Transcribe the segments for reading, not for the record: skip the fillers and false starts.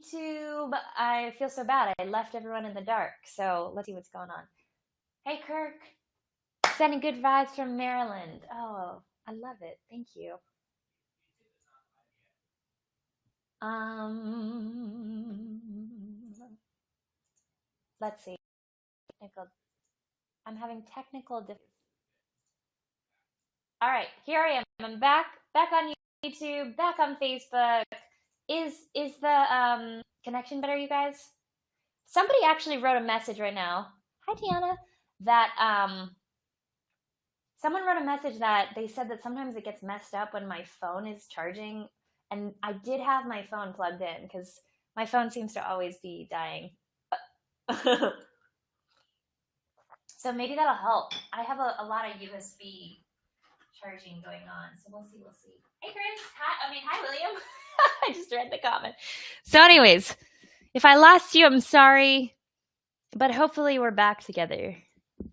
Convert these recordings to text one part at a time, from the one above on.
YouTube. I feel so bad. I left everyone in the dark. So let's see what's going on. Hey, Kirk. Sending good vibes from Maryland. Oh, I love it. Thank you. Let's see. I'm having technical difficulties. All right, here I am. I'm back on YouTube, back on Facebook. Is the connection better, you guys? Somebody actually wrote a message right now. Hi, Tiana. That someone wrote a message that they said that sometimes it gets messed up when my phone is charging, and I did have my phone plugged in because my phone seems to always be dying. So maybe that'll help. I have a lot of USB charging going on, so we'll see. Hey, Chris. Hi, William. I just read the comment. So anyways, if I lost you, I'm sorry, but hopefully we're back together.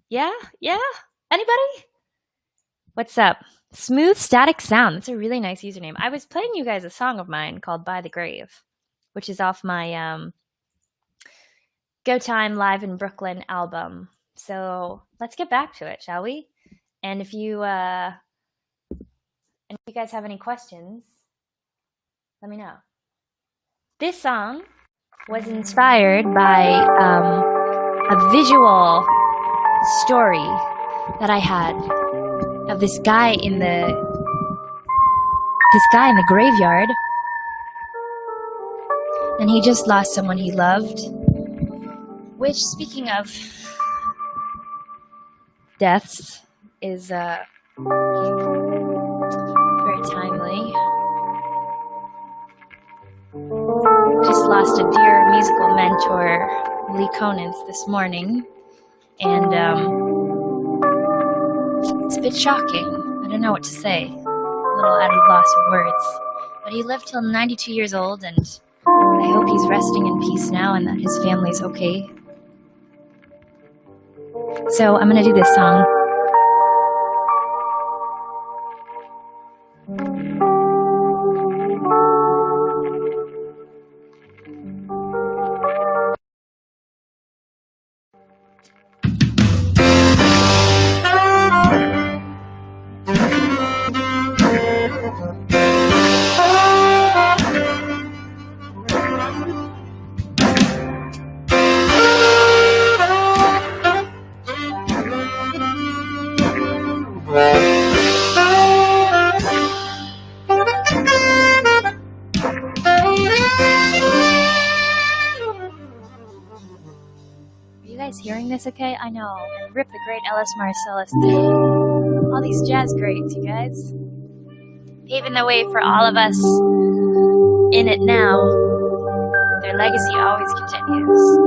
Yeah? Anybody? What's up? Smooth Static Sound. That's a really nice username. I was playing you guys a song of mine called By the Grave, which is off my Go Time Live in Brooklyn album. So let's get back to it, shall we? And if you guys have any questions, let me know. This song was inspired by a visual story that I had of this guy in the graveyard, and he just lost someone he loved. Which, speaking of deaths, is very timely. Just lost a dear musical mentor, Lee Konitz, this morning, and it's a bit shocking. I don't know what to say. A little at a loss of words. But he lived till 92 years old, and I hope he's resting in peace now and that his family's okay. So I'm gonna do this song. Hearing this okay? I know. And rip the great Ellis Marsalis too. All these jazz greats, you guys. Paving the way for all of us in it now. Their legacy always continues.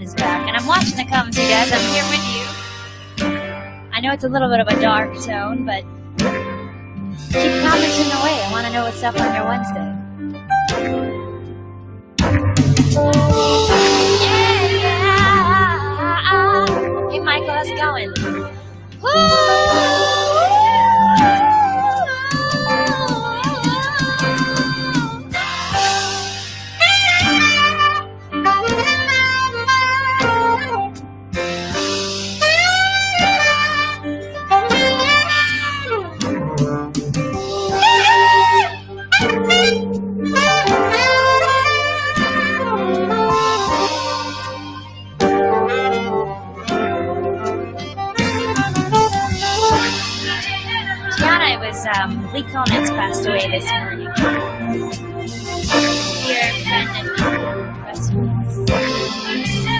Is back, and I'm watching the comments, you guys. I'm here with you. I know it's a little bit of a dark tone, but keep commenting away. I want to know what's up on your Wednesday. Yeah. Hey, Michael, how's it going? Woo! Lee Konitz passed away this morning. Dear friend and rest in peace.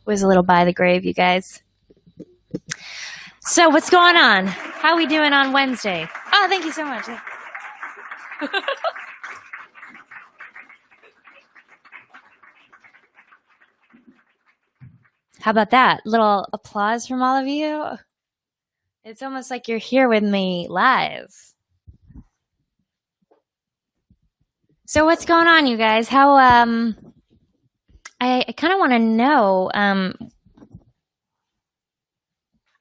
Was a little by the grave, you guys. So what's going on? How are we doing on Wednesday? Oh, thank you so much. How about that? Little applause from all of you. It's almost like you're here with me live. So what's going on, you guys? How, I kind of want to know, I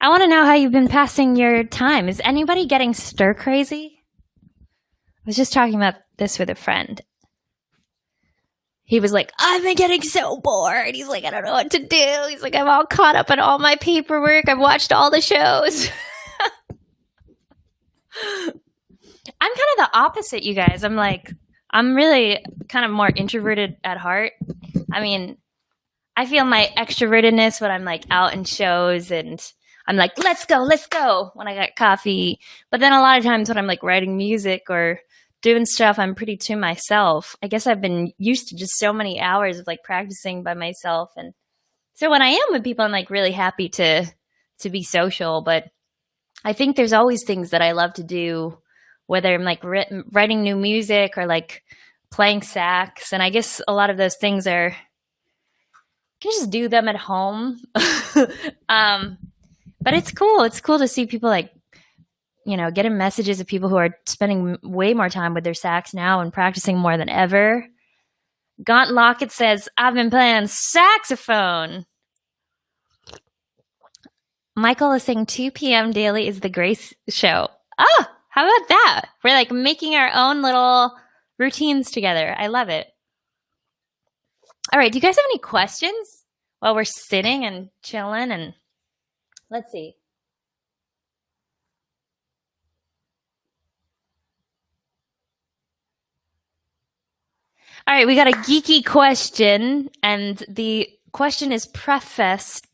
want to know how you've been passing your time. Is anybody getting stir crazy? I was just talking about this with a friend. He was like, I've been getting so bored. He's like, I don't know what to do. He's like, I'm all caught up on all my paperwork. I've watched all the shows. I'm kind of the opposite, you guys. I'm really kind of more introverted at heart. I mean, I feel my extrovertedness when I'm like out in shows and I'm like, let's go when I got coffee. But then a lot of times when I'm like writing music or doing stuff, I'm pretty to myself. I guess I've been used to just so many hours of like practicing by myself. And so when I am with people, I'm like really happy to be social. But I think there's always things that I love to do, whether I'm like writing new music or like playing sax. And I guess a lot of those things you can just do them at home. But it's cool. It's cool to see people like, you know, getting messages of people who are spending way more time with their sax now and practicing more than ever. Gaunt Lockett says, I've been playing saxophone. Michael is saying 2 p.m. daily is the Grace show. Oh, how about that? We're like making our own little routines together. I love it. All right. Do you guys have any questions while we're sitting and chilling? And let's see. All right, we got a geeky question, and the question is prefaced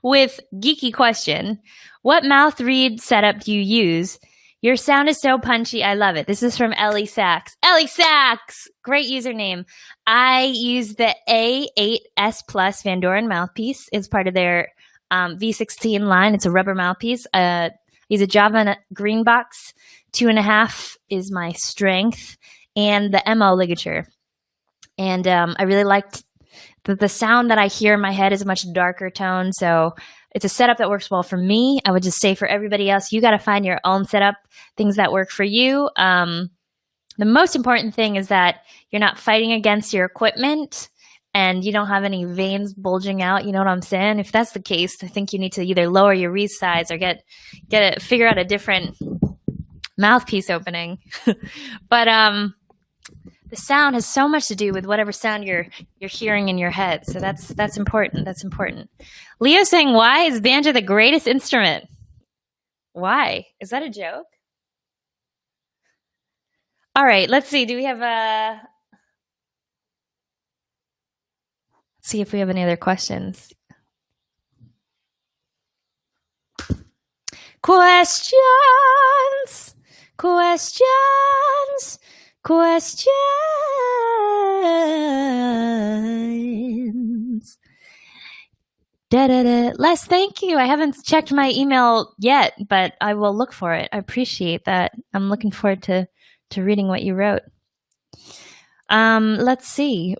with geeky question. What mouth reed setup do you use? Your sound is so punchy. I love it. This is from Ellie Sachs. Ellie Sachs! Great username. I use the A8S Plus Van Doren mouthpiece. It's part of their V16 line. It's a rubber mouthpiece. Use a Java green box. 2.5 is my strength, and the MO ligature. And I really liked the sound that I hear in my head is a much darker tone. So it's a setup that works well for me. I would just say for everybody else, you got to find your own setup, things that work for you. The most important thing is that you're not fighting against your equipment and you don't have any veins bulging out. You know what I'm saying? If that's the case, I think you need to either lower your reed size or figure out a different mouthpiece opening. But the sound has so much to do with whatever sound you're hearing in your head. So that's important. That's important. Leo saying, why is banjo the greatest instrument? Why? Is that a joke? All right, let's see. Do we have let's see if we have any other questions. Questions. questions. Les, thank you. I haven't checked my email yet, but I will look for it. I appreciate that. I'm looking forward to reading what you wrote. Let's see.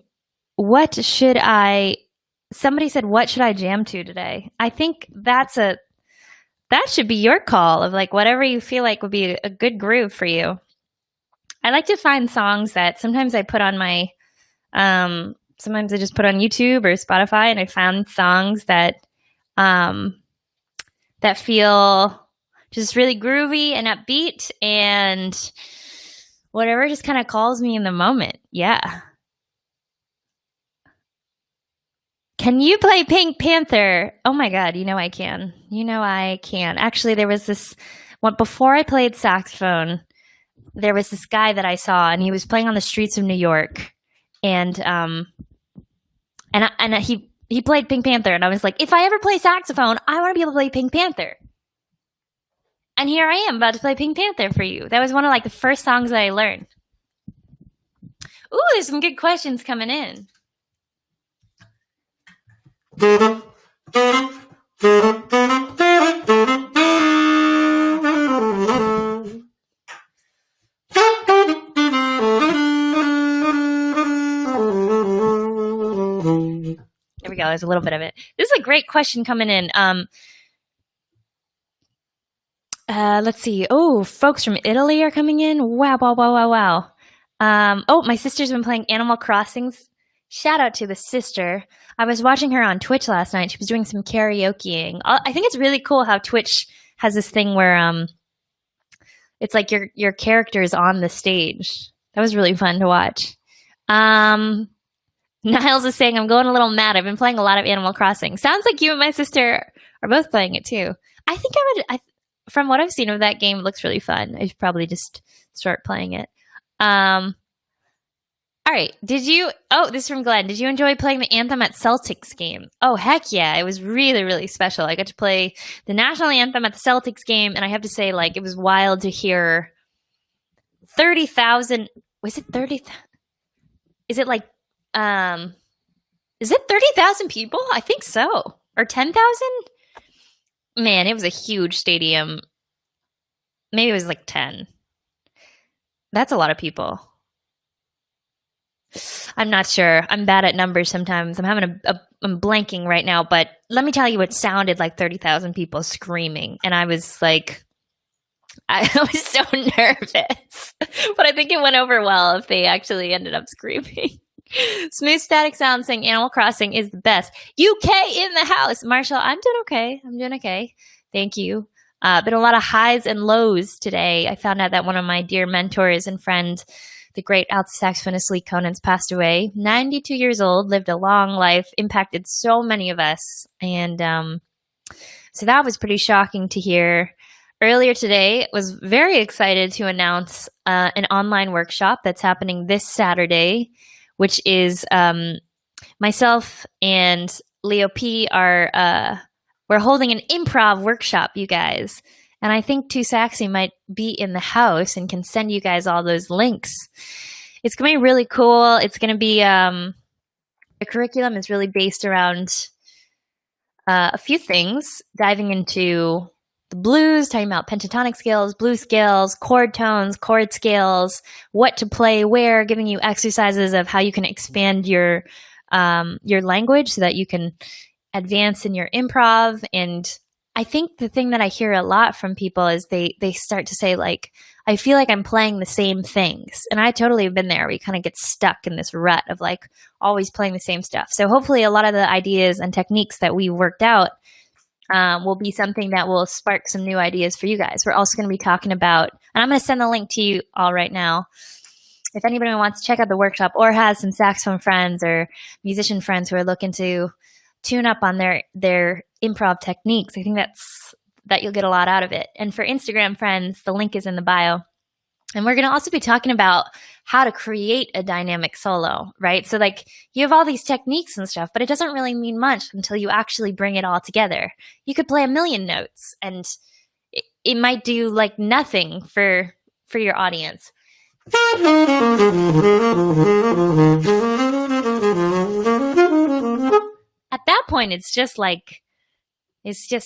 Somebody said, what should I jam to today? I think that should be your call of like whatever you feel like would be a good groove for you. I like to find songs that sometimes I put on sometimes I just put on YouTube or Spotify, and I found songs that feel just really groovy and upbeat and whatever just kind of calls me in the moment. Yeah. Can you play Pink Panther? Oh my God, you know I can. Actually, there was this one before I played saxophone. There was this guy that I saw, and he was playing on the streets of New York, and he played Pink Panther, and I was like, if I ever play saxophone, I want to be able to play Pink Panther. And here I am about to play Pink Panther for you. That was one of like the first songs that I learned. Ooh, there's some good questions coming in. There we go. There's a little bit of it. This is a great question coming in. Let's see. Oh, folks from Italy are coming in. Wow. My sister's been playing Animal Crossings. Shout out to the sister. I was watching her on Twitch last night. She was doing some karaokeing. I think it's really cool how Twitch has this thing where it's like your character's on the stage. That was really fun to watch. Niles is saying, I'm going a little mad. I've been playing a lot of Animal Crossing. Sounds like you and my sister are both playing it too. I think from what I've seen of that game, it looks really fun. I should probably just start playing it. All right. This is from Glenn. Did you enjoy playing the anthem at Celtics game? Oh, heck yeah. It was really, really special. I got to play the national anthem at the Celtics game, and I have to say, like, it was wild to hear 30,000. Was it 30? Is it like, is it 30,000 people? I think so. Or 10,000? Man, it was a huge stadium. Maybe it was like 10. That's a lot of people. I'm not sure. I'm bad at numbers sometimes. I'm blanking right now, but let me tell you, it sounded like 30,000 people screaming. And I was like, I was so nervous, but I think it went over well if they actually ended up screaming. Smooth Static Sound saying Animal Crossing is the best. UK in the house. Marshall, I'm doing okay. Thank you. Been a lot of highs and lows today. I found out that one of my dear mentors and friends, the great alto saxophonist Lee Konitz, passed away. 92 years old, lived a long life, impacted so many of us. And so that was pretty shocking to hear. Earlier today, was very excited to announce an online workshop that's happening this Saturday, which is myself and Leo P. We're holding an improv workshop, you guys. And I think Too Saxy might be in the house and can send you guys all those links. It's going to be really cool. It's going to be, the curriculum is really based around a few things, diving into the blues, talking about pentatonic scales, blues scales, chord tones, chord scales, what to play where, giving you exercises of how you can expand your language so that you can advance in your improv. And I think the thing that I hear a lot from people is they start to say, like, I feel like I'm playing the same things. And I totally have been there. We kind of get stuck in this rut of like always playing the same stuff. So hopefully a lot of the ideas and techniques that we worked out will be something that will spark some new ideas for you guys. We're also going to be talking about, and I'm going to send the link to you all right now. If anybody wants to check out the workshop or has some saxophone friends or musician friends who are looking to tune up on their improv techniques, I think that you'll get a lot out of it. And for Instagram friends, the link is in the bio. And we're going to also be talking about how to create a dynamic solo, right? So like you have all these techniques and stuff, but it doesn't really mean much until you actually bring it all together. You could play 1,000,000 notes and it might do like nothing for your audience. At that point, it's just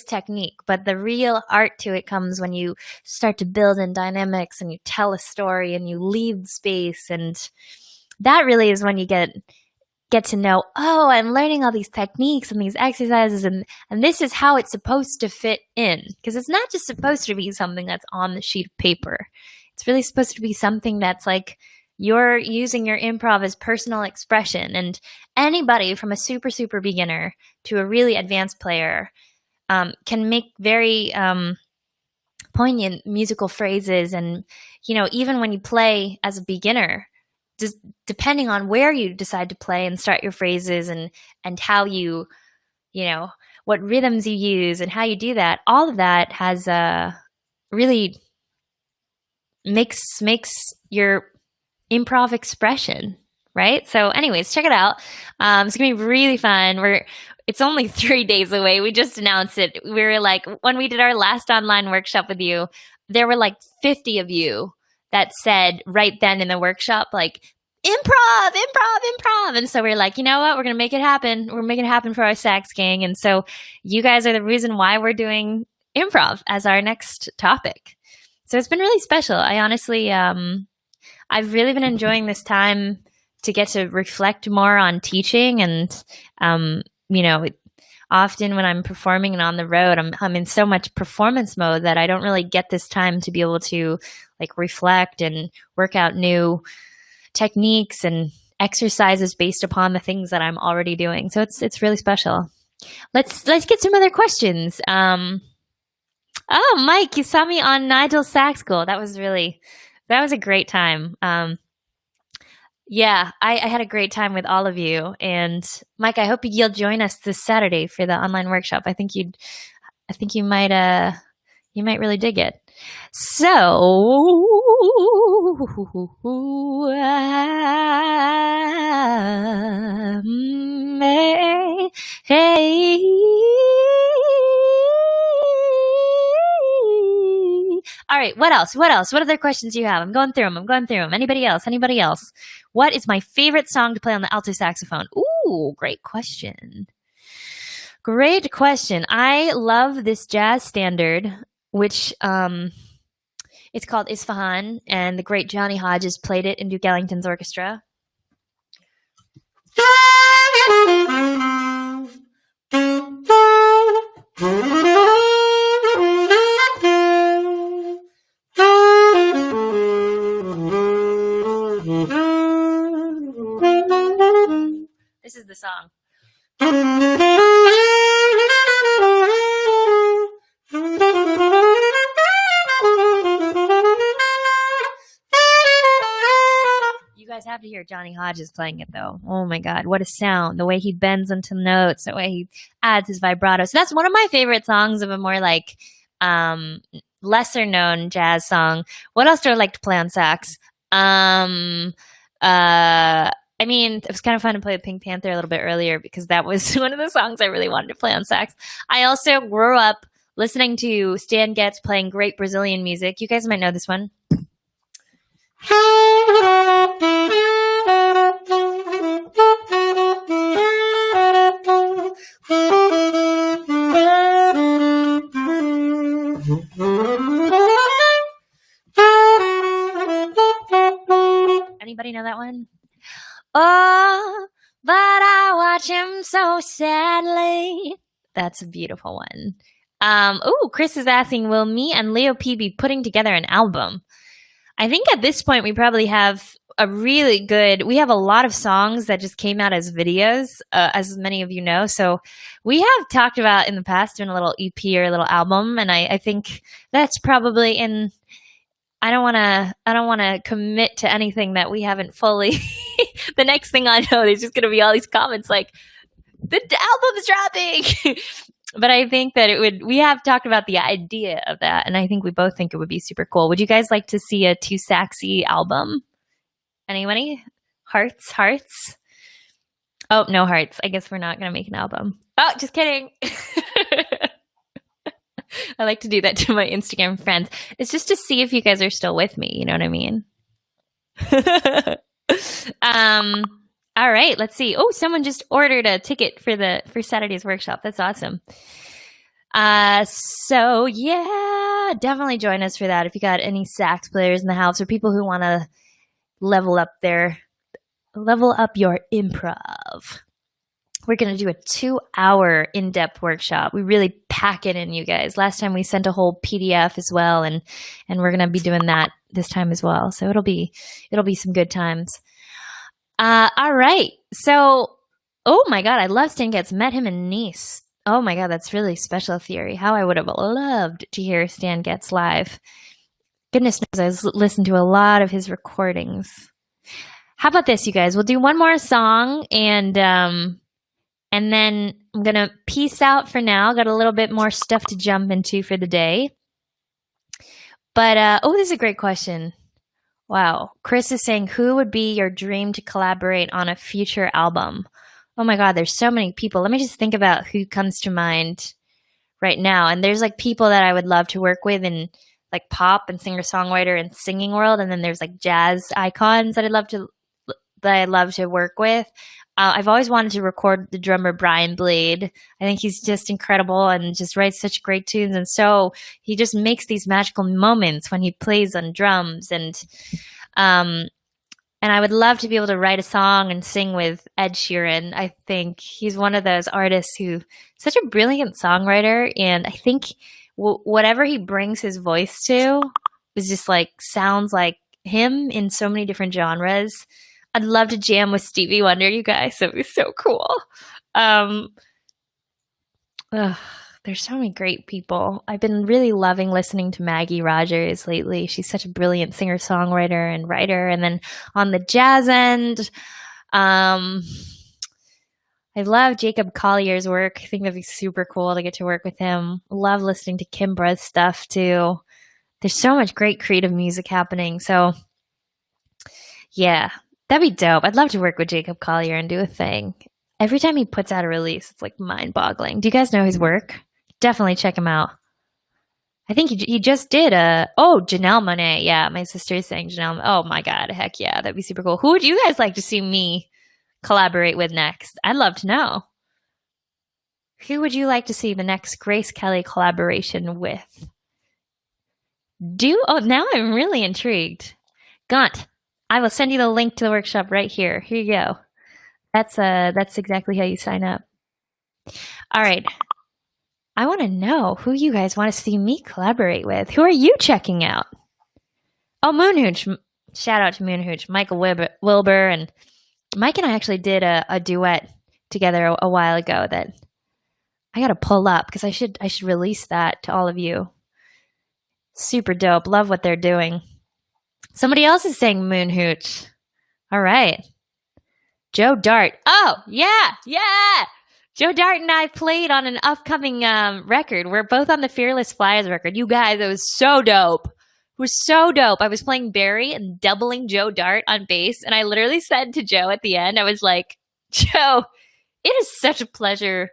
technique, but the real art to it comes when you start to build in dynamics and you tell a story and you leave space, and that really is when you get to know, oh, I'm learning all these techniques and these exercises, and this is how it's supposed to fit in, because it's not just supposed to be something that's on the sheet of paper. It's really supposed to be something that's like you're using your improv as personal expression, and anybody from a super, super beginner to a really advanced player can make very poignant musical phrases. And, even when you play as a beginner, just depending on where you decide to play and start your phrases and how you what rhythms you use and how you do that, all of that has really makes your improv expression, right? So anyways, check it out. It's gonna be really fun. It's only 3 days away. We just announced it. We were like, when we did our last online workshop with you, there were like 50 of you that said right then in the workshop, like, improv. And so we're like, you know what? We're going to make it happen. We're making it happen for our sax gang. And so you guys are the reason why we're doing improv as our next topic. So it's been really special. I honestly, I've really been enjoying this time to get to reflect more on teaching. And, often when I'm performing and on the road, I'm in so much performance mode that I don't really get this time to be able to like reflect and work out new techniques and exercises based upon the things that I'm already doing. So it's really special. Let's get some other questions. Oh, Mike, you saw me on Nigel's Sax School. That was a great time. Yeah, I had a great time with all of you. And Mike, I hope you'll join us this Saturday for the online workshop. I think you might really dig it. So, hey. All right, what else? What other questions do you have? I'm going through them. Anybody else? What is my favorite song to play on the alto saxophone? Ooh, great question. I love this jazz standard, which it's called Isfahan, and the great Johnny Hodges played it in Duke Ellington's orchestra. This is the song. You guys have to hear Johnny Hodges playing it, though. Oh my God, what a sound! The way he bends into notes, the way he adds his vibrato. So that's one of my favorite songs of a more like lesser known jazz song. What else do I like to play on sax? I mean, it was kind of fun to play with Pink Panther a little bit earlier because that was one of the songs I really wanted to play on sax. I also grew up listening to Stan Getz playing great Brazilian music. You guys might know this one. Anybody know that one? Oh, but I watch him so sadly. That's a beautiful one. Chris is asking, will me and Leo P be putting together an album? I think at this point we probably have we have a lot of songs that just came out as videos, as many of you know. So we have talked about in the past doing a little EP or a little album. And I think that's probably I don't want to commit to anything that we haven't fully. The next thing I know, there's just going to be all these comments like, the album's dropping. But I think that we have talked about the idea of that. And I think we both think it would be super cool. Would you guys like to see a Too Saxy album? Anybody? Hearts? Oh, no hearts. I guess we're not going to make an album. Oh, just kidding. I like to do that to my Instagram friends. It's just to see if you guys are still with me. You know what I mean? um, all right, let's see. Oh, someone just ordered a ticket for Saturday's workshop. That's awesome. So yeah, definitely join us for that if you got any sax players in the house or people who want to level up your improv. We're going to do a 2-hour in-depth workshop. We really pack it in, you guys. Last time we sent a whole PDF as well, and we're going to be doing that this time as well. So it'll be some good times. All right. So, oh my God, I love Stan Getz. Met him in Nice. Oh my God, that's really special theory. How I would have loved to hear Stan Getz live. Goodness knows, I've listened to a lot of his recordings. How about this, you guys? We'll do one more song, and then I'm going to peace out for now. Got a little bit more stuff to jump into for the day. But, this is a great question. Wow. Chris is saying, who would be your dream to collaborate on a future album? Oh my God, there's so many people. Let me just think about who comes to mind right now. And there's like people that I would love to work with in like pop and singer-songwriter and singing world. And then there's like jazz icons that I'd love to work with. I've always wanted to record the drummer Brian Blade. I think he's just incredible and just writes such great tunes. And so he just makes these magical moments when he plays on drums. And I would love to be able to write a song and sing with Ed Sheeran. I think he's one of those artists who's such a brilliant songwriter. And I think whatever he brings his voice to is just like sounds like him in so many different genres. I'd love to jam with Stevie Wonder, you guys. That would be so cool. There's so many great people. I've been really loving listening to Maggie Rogers lately. She's such a brilliant singer-songwriter and writer. And then on the jazz end, I love Jacob Collier's work. I think that'd be super cool to get to work with him. Love listening to Kimbra's stuff too. There's so much great creative music happening. So yeah. That'd be dope. I'd love to work with Jacob Collier and do a thing. Every time he puts out a release, it's like mind-boggling. Do you guys know his work? Definitely check him out. I think he just did Janelle Monáe. Yeah, my sister is saying Janelle. Oh my God, heck yeah, that'd be super cool. Who would you guys like to see me collaborate with next? I'd love to know. Who would you like to see the next Grace Kelly collaboration with? Now I'm really intrigued. Gunt. I will send you the link to the workshop right here. Here you go. That's exactly how you sign up. All right. I want to know who you guys want to see me collaborate with. Who are you checking out? Oh, Moonhooch. Shout out to Moonhooch. Michael Wilbur and Mike and I actually did a duet together a while ago that I got to pull up because I should release that to all of you. Super dope. Love what they're doing. Somebody else is saying Moonhooch. All right. Joe Dart. Oh, yeah. Joe Dart and I played on an upcoming record. We're both on the Fearless Flyers record. You guys, it was so dope. It was so dope. I was playing Barry and doubling Joe Dart on bass. And I literally said to Joe at the end, I was like, Joe, it is such a pleasure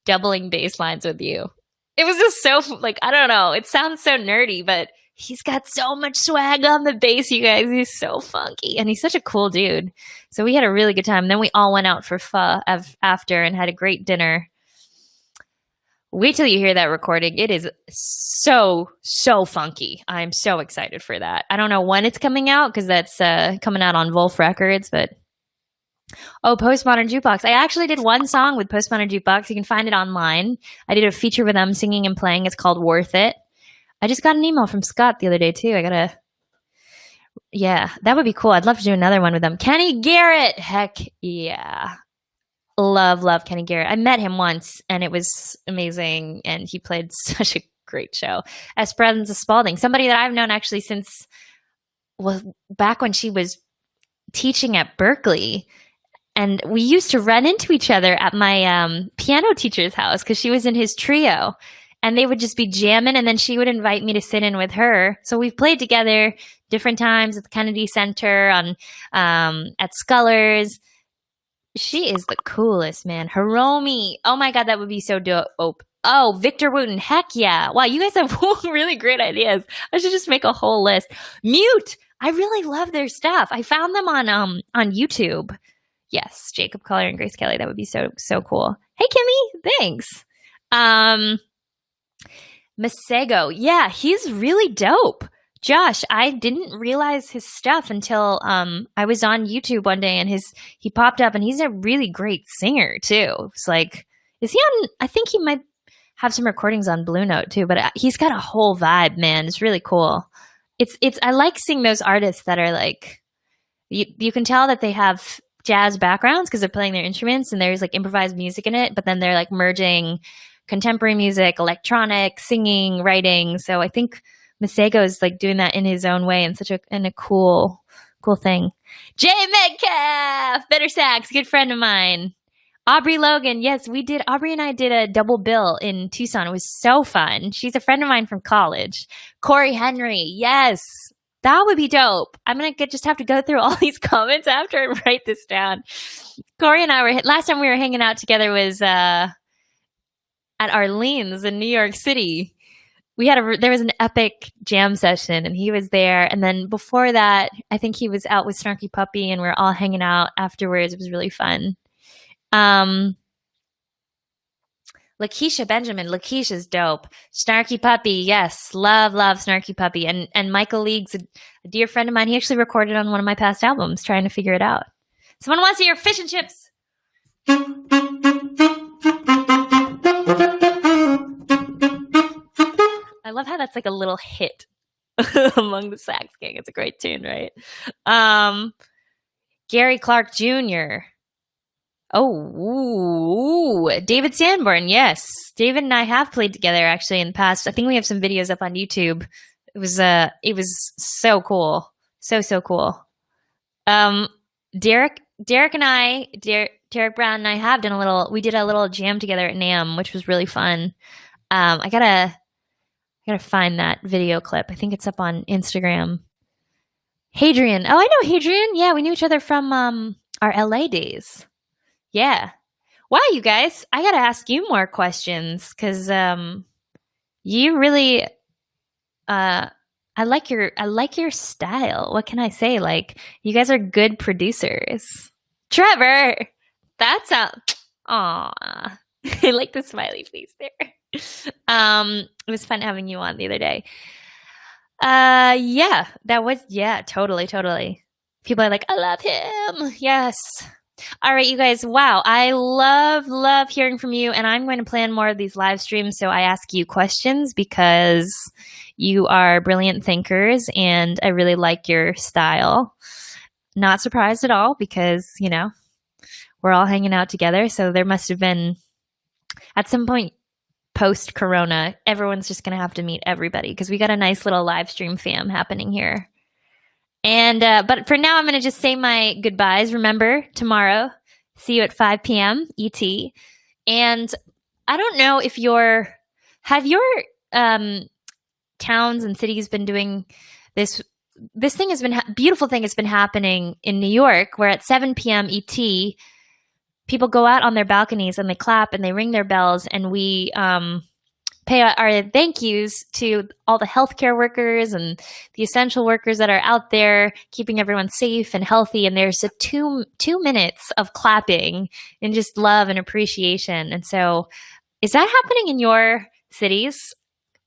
doubling bass lines with you. It was just so, like, I don't know. It sounds so nerdy, but he's got so much swag on the bass, you guys. He's so funky. And he's such a cool dude. So we had a really good time. And then we all went out for pho after and had a great dinner. Wait till you hear that recording. It is so, so funky. I'm so excited for that. I don't know when it's coming out because that's coming out on Wolf Records. But, Postmodern Jukebox. I actually did one song with Postmodern Jukebox. You can find it online. I did a feature with them singing and playing. It's called Worth It. I just got an email from Scott the other day, too. Yeah, that would be cool. I'd love to do another one with them. Kenny Garrett. Heck yeah. Love Kenny Garrett. I met him once, and it was amazing, and he played such a great show. Esperanza Spalding, somebody that I've known actually since, back when she was teaching at Berkeley. And we used to run into each other at my piano teacher's house because she was in his trio. And they would just be jamming, and then she would invite me to sit in with her. So we've played together different times at the Kennedy Center, at Scullers. She is the coolest, man. Hiromi. Oh my God, that would be so dope. Oh, Victor Wooten. Heck yeah. Wow, you guys have really great ideas. I should just make a whole list. Mute. I really love their stuff. I found them on YouTube. Yes, Jacob Collier and Grace Kelly. That would be so cool. Hey Kimmy, thanks. Masego. Yeah, he's really dope. Josh, I didn't realize his stuff until I was on YouTube one day and he popped up and he's a really great singer too. It's like, is he on? I think he might have some recordings on Blue Note too, but he's got a whole vibe, man. It's really cool. It's I like seeing those artists that are like, you can tell that they have jazz backgrounds because they're playing their instruments and there's like improvised music in it, but then they're like merging contemporary music, electronic, singing, writing. So I think Masego is like doing that in his own way and a cool thing. Jay Metcalf, better sax, good friend of mine. Aubrey Logan, yes, Aubrey and I did a double bill in Tucson. It was so fun. She's a friend of mine from college. Corey Henry, yes, that would be dope. I'm going to just have to go through all these comments after I write this down. Corey and I last time we were hanging out together was at Arlene's in New York City. There was an epic jam session and he was there. And then before that, I think he was out with Snarky Puppy and we were all hanging out afterwards. It was really fun. Lakeisha Benjamin. Lakeisha's dope. Snarky Puppy. Yes. Love Snarky Puppy. And Michael League's a dear friend of mine. He actually recorded on one of my past albums trying to figure it out. Someone wants to hear Fish and Chips. I love how that's like a little hit among the sax gang. It's a great tune, right? Gary Clark Jr. Oh, David Sanborn. Yes. David and I have played together actually in the past. I think we have some videos up on YouTube. It was so cool. So cool. Derek Brown and I we did a little jam together at NAMM, which was really fun. I gotta find that video clip. I think it's up on Instagram. Hadrian. Oh, I know Hadrian. Yeah, we knew each other from our LA days. Yeah. Wow, you guys. I gotta ask you more questions because you really I like your style. What can I say? Like, you guys are good producers. Trevor! That's aw. I like the smiley face there. It was fun having you on the other day. Yeah, totally. People are like, I love him. Yes. All right, you guys. Wow. I love hearing from you. And I'm going to plan more of these live streams. So I ask you questions because you are brilliant thinkers and I really like your style. Not surprised at all because, we're all hanging out together. So there must have been at some point post-corona, everyone's just going to have to meet everybody because we got a nice little live stream fam happening here. And but for now, I'm going to just say my goodbyes. Remember, tomorrow, see you at 5 p.m. ET. And I don't know if have your towns and cities been doing this? This thing has been beautiful thing has been happening in New York, where at 7 p.m. ET, people go out on their balconies and they clap and they ring their bells, and we pay our thank yous to all the healthcare workers and the essential workers that are out there keeping everyone safe and healthy. And there's a two minutes of clapping and just love and appreciation. And so, is that happening in your cities?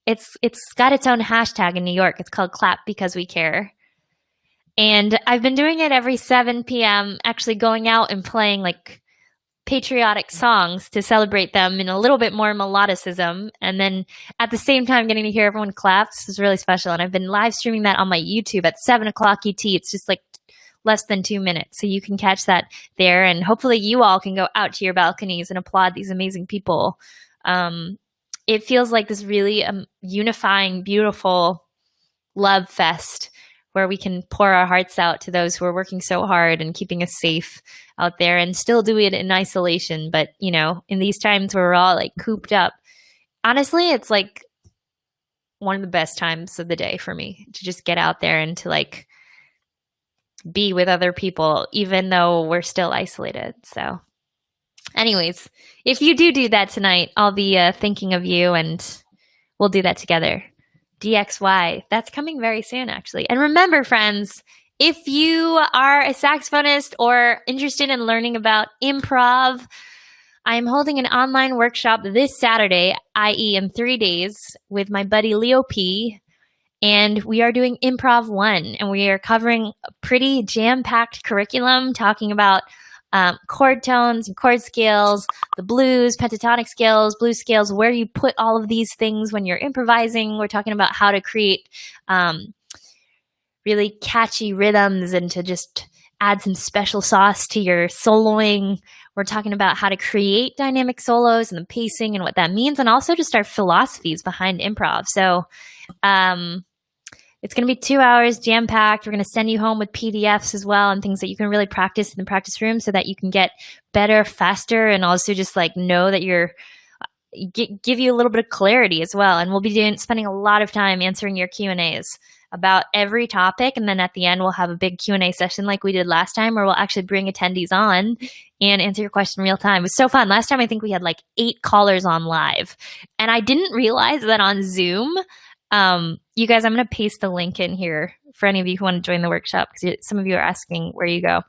It's got its own hashtag in New York. It's called Clap Because We Care. And I've been doing it every 7 p.m., actually going out and playing like patriotic songs to celebrate them in a little bit more melodicism. And then at the same time, getting to hear everyone clap. This is really special. And I've been live streaming that on my YouTube at 7 o'clock ET. It's just like less than 2 minutes. So you can catch that there. And hopefully you all can go out to your balconies and applaud these amazing people. It feels like this really unifying, beautiful love fest where we can pour our hearts out to those who are working so hard and keeping us safe out there, and still do it in isolation. But, in these times where we're all like cooped up, honestly, it's like one of the best times of the day for me to just get out there and to like be with other people, even though we're still isolated. So anyways, if you do that tonight, I'll be thinking of you and we'll do that together. DXY. That's coming very soon, actually. And remember, friends, if you are a saxophonist or interested in learning about improv, I'm holding an online workshop this Saturday, i.e. in 3 days, with my buddy Leo P. And we are doing Improv 1, and we are covering a pretty jam-packed curriculum, talking about chord tones and chord scales, the blues, pentatonic scales, blues scales, where you put all of these things when you're improvising. We're talking about how to create really catchy rhythms and to just add some special sauce to your soloing. We're talking about how to create dynamic solos and the pacing and what that means, and also just our philosophies behind improv. So it's going to be 2 hours, jam-packed. We're going to send you home with PDFs as well and things that you can really practice in the practice room so that you can get better faster, and also just like know that you're give you a little bit of clarity as well. And we'll be spending a lot of time answering your Q&As about every topic. And then at the end, we'll have a big Q&A session like we did last time, where we'll actually bring attendees on and answer your question in real time. It was so fun. Last time, I think we had like 8 callers on live. And I didn't realize that on Zoom, you guys, I'm going to paste the link in here for any of you who want to join the workshop, because some of you are asking where you go.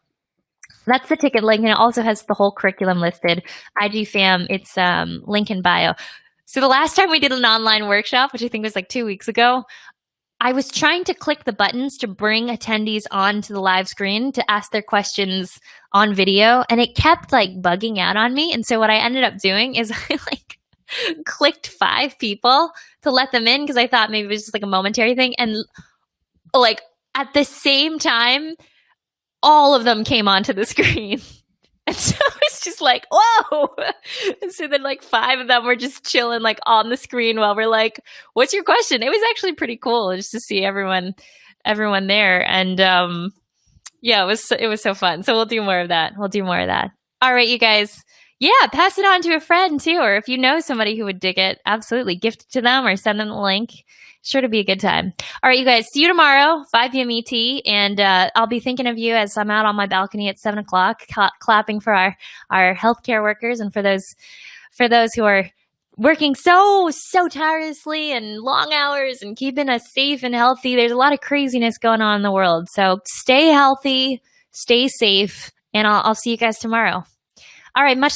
That's the ticket link, and it also has the whole curriculum listed. IG fam, it's link in bio. So the last time we did an online workshop, which I think was like 2 weeks ago, I was trying to click the buttons to bring attendees onto the live screen to ask their questions on video, and it kept like bugging out on me. And so what I ended up doing is I like clicked 5 people to let them in, because I thought maybe it was just like a momentary thing. And like at the same time, all of them came onto the screen. And so it's just like, whoa. And so then like 5 of them were just chilling like on the screen while we're like, what's your question? It was actually pretty cool just to see everyone there. And yeah, it was so fun. So we'll do more of that. All right, you guys. Yeah, pass it on to a friend too, or if you know somebody who would dig it, absolutely gift it to them or send them the link. Sure to be a good time. All right, you guys, see you tomorrow, 5 p.m. ET, and I'll be thinking of you as I'm out on my balcony at 7 o'clock, clapping for our healthcare workers and for those who are working so tirelessly and long hours and keeping us safe and healthy. There's a lot of craziness going on in the world, so stay healthy, stay safe, and I'll see you guys tomorrow. All right, much